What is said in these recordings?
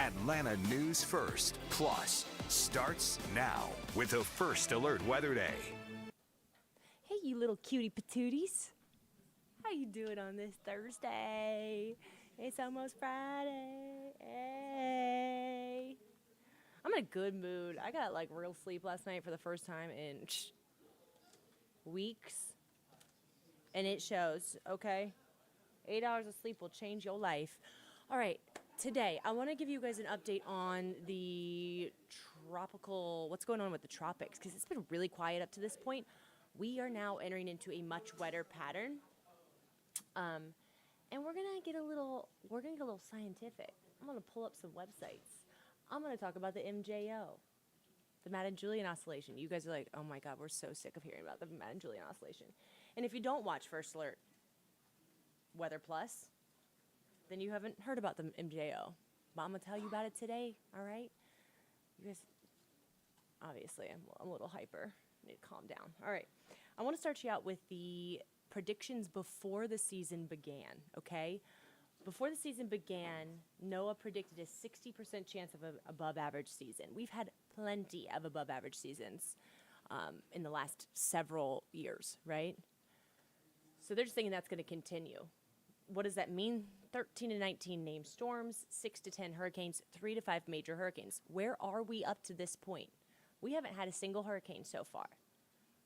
Atlanta News First Plus starts now with a First Alert Weather Day. Hey, you little cutie patooties. How you doing on this Thursday? It's almost Friday. Hey. I'm in a good mood. I got like real sleep last night for the first time in weeks. And it shows, okay? 8 hours of sleep will change your life. All right, today I want to give you guys an update on the what's going on with the tropics, because it's been really quiet up to this point. We are now entering into a much wetter pattern. And we're gonna get a little scientific. I'm gonna pull up some websites. I'm gonna talk about the MJO, the Madden-Julian oscillation. You guys are like, oh my God, we're so sick of hearing about the Madden-Julian oscillation. And if you don't watch First Alert Weather Plus, then you haven't heard about the MJO. But I'm gonna tell you about it today, all right? You guys, obviously, I'm a little hyper. I need to calm down. All right, I want to start you out with the predictions before the season began, okay? Before the season began, NOAA predicted a 60% chance of an above-average season. We've had plenty of above-average seasons in the last several years, right? So they're just thinking that's going to continue. What does that mean? 13 to 19 named storms, 6 to 10 hurricanes, 3 to 5 major hurricanes. Where are we up to this point? We haven't had a single hurricane so far,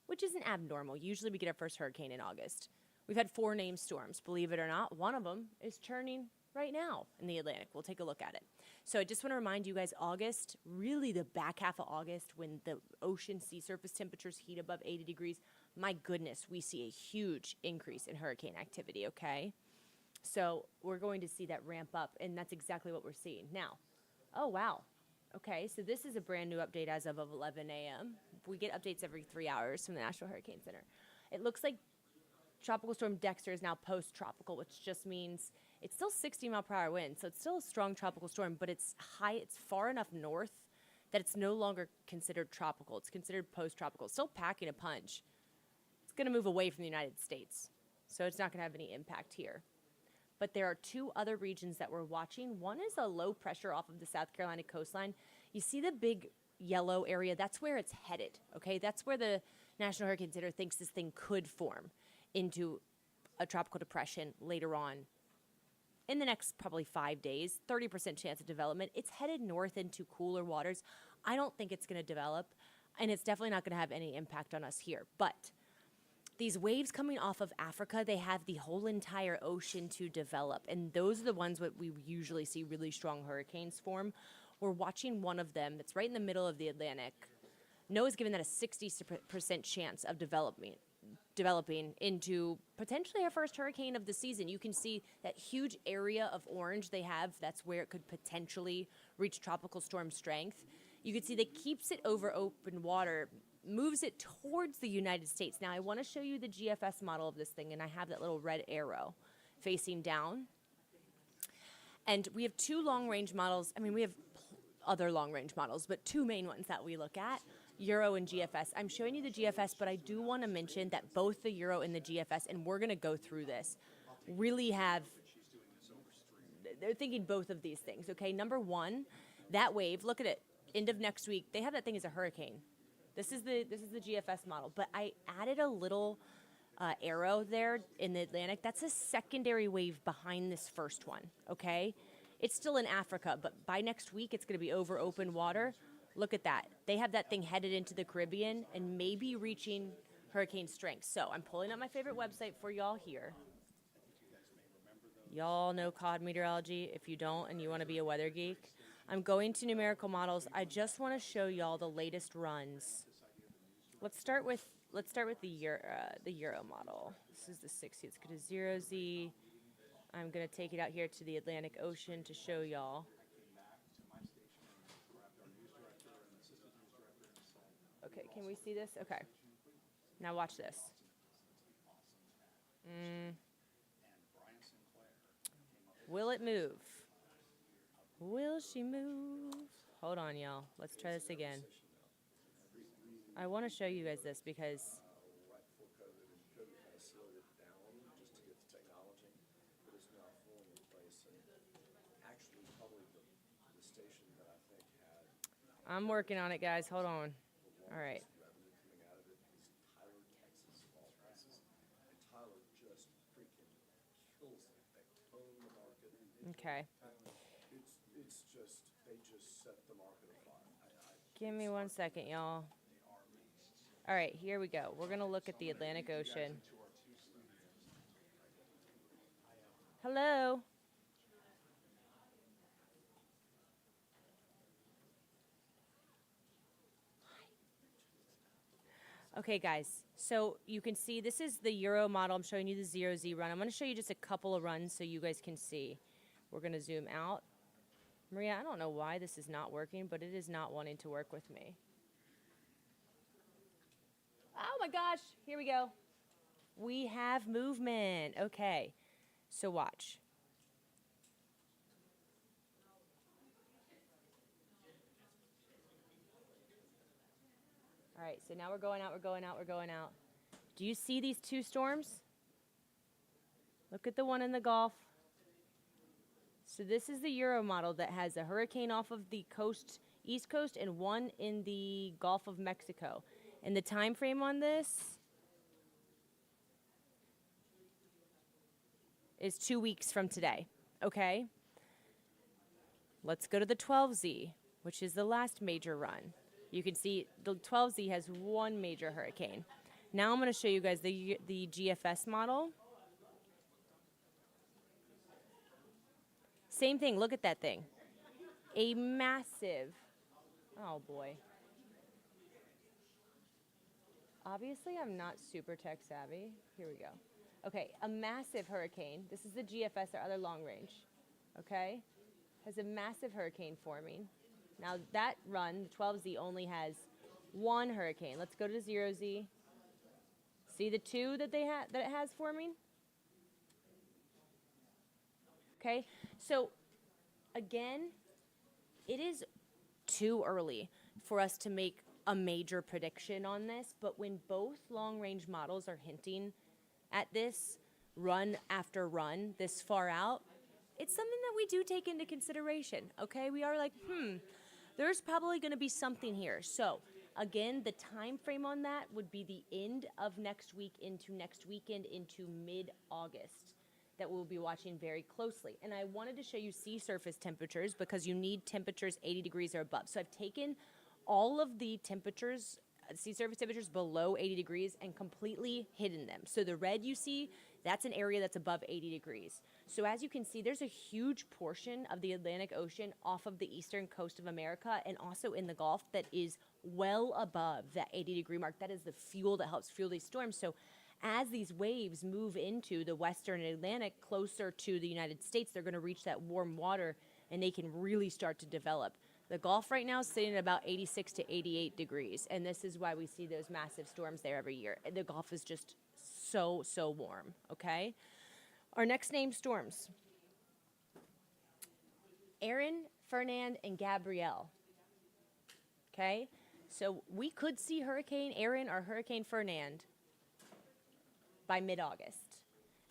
which isn't abnormal. Usually we get our first hurricane in August. We've had 4 named storms. Believe it or not, one of them is churning right now in the Atlantic. We'll take a look at it. So I just want to remind you guys, August, really the back half of August, when the ocean sea surface temperatures heat above 80 degrees, my goodness, we see a huge increase in hurricane activity, okay? So we're going to see that ramp up, and that's exactly what we're seeing. Now, oh, wow. Okay, so this is a brand new update as of 11 a.m. We get updates every 3 hours from the National Hurricane Center. It looks like Tropical Storm Dexter is now post-tropical, which just means it's still 60-mile-per-hour wind, so it's still a strong tropical storm, but it's far enough north that it's no longer considered tropical. It's considered post-tropical. It's still packing a punch. It's going to move away from the United States, so it's not going to have any impact here. But there are 2 other regions that we're watching. One is a low pressure off of the South Carolina coastline. You see the big yellow area? That's where it's headed, okay? That's where the National Hurricane Center thinks this thing could form into a tropical depression later on in the next probably 5 days, 30% chance of development. It's headed north into cooler waters. I don't think it's going to develop, and it's definitely not going to have any impact on us here. But these waves coming off of Africa, they have the whole entire ocean to develop, and those are the ones that we usually see really strong hurricanes form. We're watching one of them that's right in the middle of the Atlantic. NOAA's given that a 60% chance of developing into potentially our first hurricane of the season. You can see that huge area of orange they have. That's where it could potentially reach tropical storm strength. You can see that keeps it over open water, moves it towards the United States. Now, I want to show you the GFS model of this thing, and I have that little red arrow facing down. And we have 2 long-range models. I mean, we have other long-range models, but 2 main ones that we look at, Euro and GFS. I'm showing you the GFS, but I do want to mention that both the Euro and the GFS, and we're going to go through this, really have, they're thinking both of these things, okay? Number one, that wave, look at it, end of next week, they have that thing as a hurricane. This is the GFS model, but I added a little arrow there in the Atlantic. That's a secondary wave behind this first one, okay? It's still in Africa, but by next week, it's going to be over open water. Look at that. They have that thing headed into the Caribbean and maybe reaching hurricane strength. So I'm pulling up my favorite website for y'all here. Y'all know COD meteorology. If you don't and you want to be a weather geek, I'm going to numerical models. I just want to show y'all the latest runs. Let's start with the Euro model. This is the 60. Let's go to 0Z. I'm going to take it out here to the Atlantic Ocean to show y'all. Okay, can we see this? Okay. Now watch this. Will it move? Will she move? Hold on, y'all. Let's try this again. I want to show you guys this because I'm working on it, guys. Hold on. All right. Okay. It's just, they just set the market afire. Give me 1 second, y'all. All right, here we go. We're going to look at the Atlantic Ocean. Hello. Okay, guys. So you can see this is the Euro model. I'm showing you the 0Z run. I'm going to show you just a couple of runs so you guys can see. We're going to zoom out. Maria, I don't know why this is not working, but it is not wanting to work with me. Oh my gosh, here we go. We have movement. Okay, so watch. All right, so now we're going out, we're going out, we're going out. Do you see these two storms? Look at the one in the Gulf. So this is the Euro model that has a hurricane off of the coast, East Coast, and one in the Gulf of Mexico. And the time frame on this is 2 weeks from today, okay? Let's go to the 12Z, which is the last major run. You can see the 12Z has one major hurricane. Now I'm going to show you guys the GFS model. Same thing, look at that thing. A massive, oh boy. Obviously, I'm not super tech savvy. Here we go. Okay, a massive hurricane. This is the GFS, our other long range. Okay? Has a massive hurricane forming. Now that run, the 12Z, only has one hurricane. Let's go to 0Z. See the two that it has forming? Okay, so again, it is too early for us to make a major prediction on this, but when both long-range models are hinting at this run after run this far out, it's something that we do take into consideration, okay? We are like, there's probably going to be something here. So again, the time frame on that would be the end of next week into next weekend into mid-August that we'll be watching very closely. And I wanted to show you sea surface temperatures because you need temperatures 80 degrees or above. So I've taken all of the temperatures, sea surface temperatures below 80 degrees and completely hidden them. So the red you see, that's an area that's above 80 degrees. So as you can see, there's a huge portion of the Atlantic Ocean off of the eastern coast of America and also in the Gulf that is well above that 80 degree mark. That is the fuel that helps fuel these storms. So as these waves move into the western Atlantic closer to the United States, they're going to reach that warm water and they can really start to develop. The Gulf right now is sitting at about 86 to 88 degrees, and this is why we see those massive storms there every year. The Gulf is just so, so warm, okay? Our next named storms. Erin, Fernand, and Gabrielle, okay? So we could see Hurricane Erin or Hurricane Fernand by mid-August.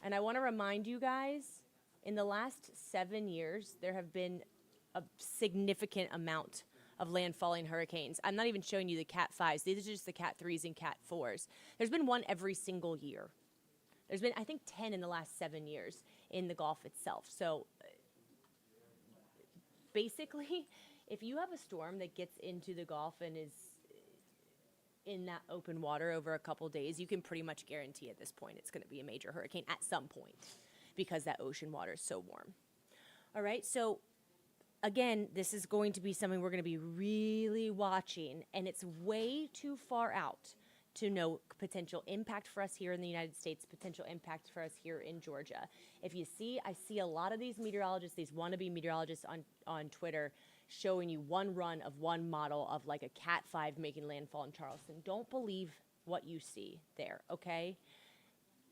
And I want to remind you guys, in the last 7 years, there have been a significant amount of landfalling hurricanes. I'm not even showing you the Cat 5s. These are just the Cat 3s and Cat 4s. There's been one every single year. There's been, I think, 10 in the last 7 years in the Gulf itself. So basically, if you have a storm that gets into the Gulf and is in that open water over a couple days, you can pretty much guarantee at this point it's going to be a major hurricane at some point because that ocean water is so warm. All right, so again, this is going to be something we're going to be really watching, and it's way too far out to know potential impact for us here in the United States, potential impact for us here in Georgia. If you see, I see a lot of these meteorologists, these wannabe meteorologists on Twitter showing you one run of one model of like a Cat 5 making landfall in Charleston. Don't believe what you see there, okay?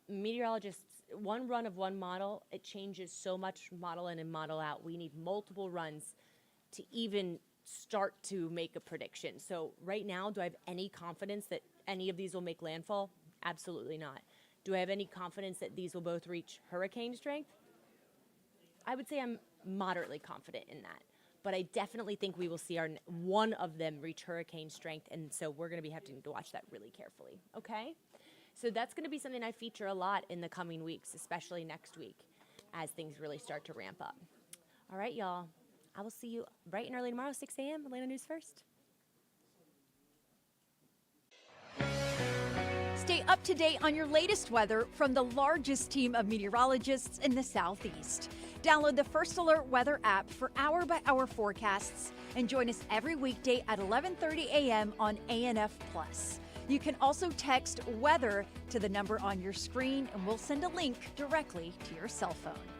Meteorologists, one run of one model, it changes so much model in and model out. We need multiple runs to even start to make a prediction. So right now, do I have any confidence that any of these will make landfall? Absolutely not. Do I have any confidence that these will both reach hurricane strength? I would say I'm moderately confident in that. but I definitely think we will see one of them reach hurricane strength, and so we're going to be having to watch that really carefully, okay? So that's going to be something I feature a lot in the coming weeks, especially next week, as things really start to ramp up. All right, y'all. I will see you bright and early tomorrow, 6 a.m. Atlanta News First. Stay up to date on your latest weather from the largest team of meteorologists in the Southeast. Download the First Alert Weather app for hour-by-hour forecasts and join us every weekday at 11:30 a.m. on ANF+. You can also text WEATHER to the number on your screen, and we'll send a link directly to your cell phone.